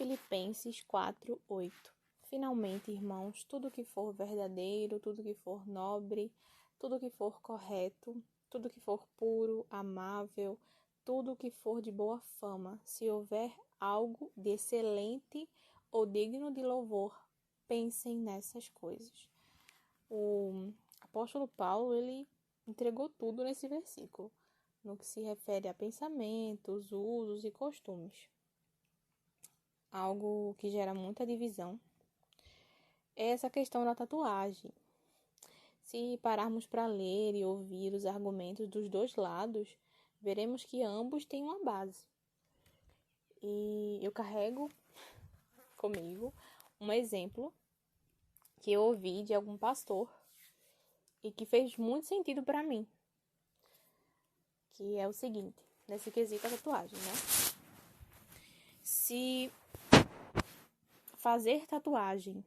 Filipenses 4:8. Finalmente, irmãos, tudo que for verdadeiro, tudo que for nobre, tudo que for correto, tudo que for puro, amável, tudo que for de boa fama, se houver algo de excelente ou digno de louvor, pensem nessas coisas. O apóstolo Paulo, ele entregou tudo nesse versículo, no que se refere a pensamentos, usos e costumes. Algo que gera muita divisão é essa questão da tatuagem. Se pararmos para ler e ouvir os argumentos dos dois lados, veremos que ambos têm uma base. E eu carrego comigo um exemplo que eu ouvi de algum pastor e que fez muito sentido para mim, que é o seguinte, nesse quesito da tatuagem, né? Se fazer tatuagem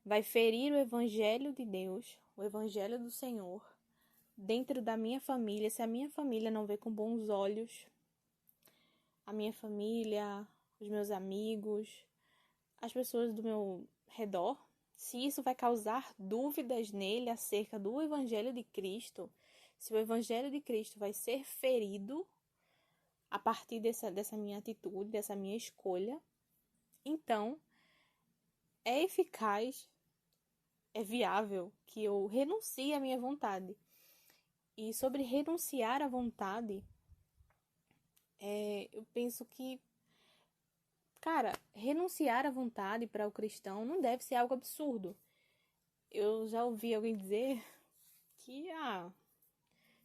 vai ferir o evangelho de Deus, o evangelho do Senhor, dentro da minha família, se a minha família não vê com bons olhos, a minha família, os meus amigos, as pessoas do meu redor, se isso vai causar dúvidas nele acerca do evangelho de Cristo, se o evangelho de Cristo vai ser ferido a partir dessa minha atitude, dessa minha escolha, então é eficaz, é viável que eu renuncie à minha vontade. E sobre renunciar à vontade, eu penso que, renunciar à vontade para o cristão não deve ser algo absurdo. Eu já ouvi alguém dizer que,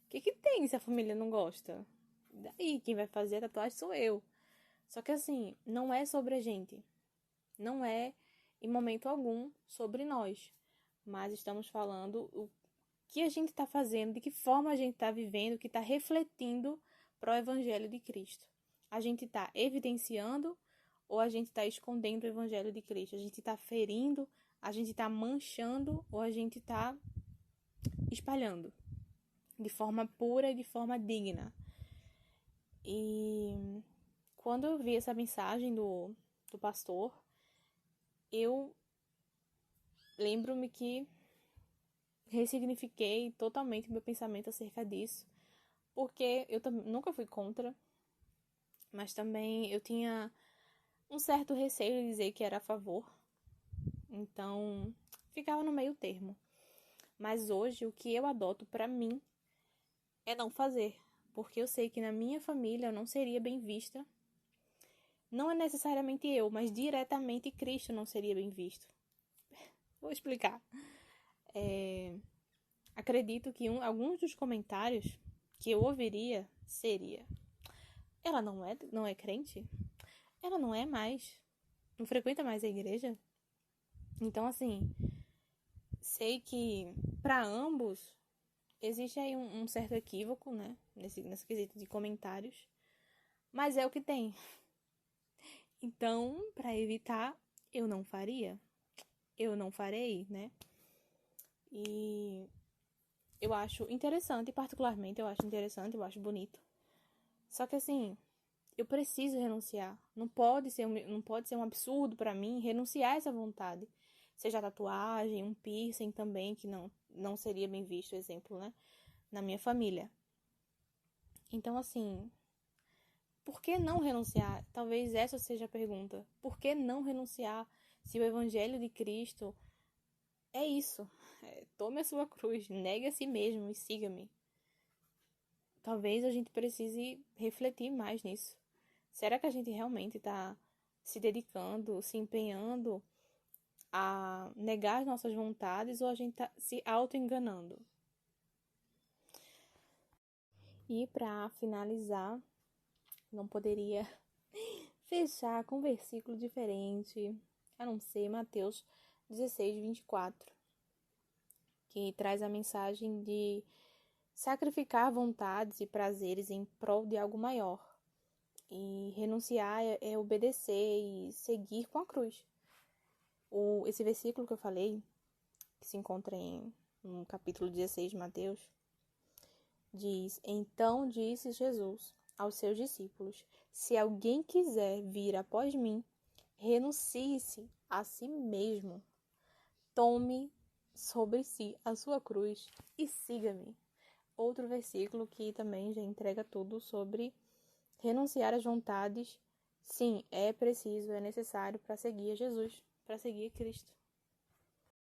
o que tem se a família não gosta? Daí, quem vai fazer a tatuagem sou eu. Só que assim, não é sobre a gente. Não é, em momento algum, sobre nós. Mas estamos falando o que a gente está fazendo, de que forma a gente está vivendo, que está refletindo para o Evangelho de Cristo. A gente está evidenciando ou a gente está escondendo o Evangelho de Cristo? A gente está ferindo, a gente está manchando ou a gente está espalhando de forma pura e de forma digna? E quando eu vi essa mensagem do pastor, eu lembro-me que ressignifiquei totalmente meu pensamento acerca disso, porque eu nunca fui contra, mas também eu tinha um certo receio de dizer que era a favor, então ficava no meio termo. Mas hoje o que eu adoto para mim é não fazer, porque eu sei que na minha família eu não seria bem vista. Não é necessariamente eu, mas diretamente Cristo não seria bem visto. Vou explicar. Acredito que alguns dos comentários que eu ouviria seria: ela não é crente? Ela não é mais? Não frequenta mais a igreja? Então, assim, sei que para ambos existe aí um certo equívoco, né? Nesse quesito de comentários. Mas é o que tem. Então, para evitar, eu não faria. Eu não farei, né? E eu acho interessante, particularmente eu acho interessante, eu acho bonito. Só que assim, eu preciso renunciar. Não pode ser um absurdo para mim renunciar a essa vontade. Seja tatuagem, um piercing também, que não seria bem visto, exemplo, né? Na minha família. Então, assim, por que não renunciar? Talvez essa seja a pergunta. Por que não renunciar se o evangelho de Cristo é isso? Tome a sua cruz, negue a si mesmo e siga-me. Talvez a gente precise refletir mais nisso. Será que a gente realmente está se dedicando, se empenhando a negar as nossas vontades ou a gente está se auto-enganando? E para finalizar, não poderia fechar com um versículo diferente, a não ser Mateus 16:24, que traz a mensagem de sacrificar vontades e prazeres em prol de algo maior. E renunciar é obedecer e seguir com a cruz. Esse versículo que eu falei, que se encontra no capítulo 16 de Mateus, diz: Então disse Jesus: aos seus discípulos: se alguém quiser vir após mim, renuncie-se a si mesmo, tome sobre si a sua cruz e siga-me. Outro versículo que também já entrega tudo sobre renunciar às vontades. Sim, é preciso, é necessário para seguir a Jesus, para seguir Cristo.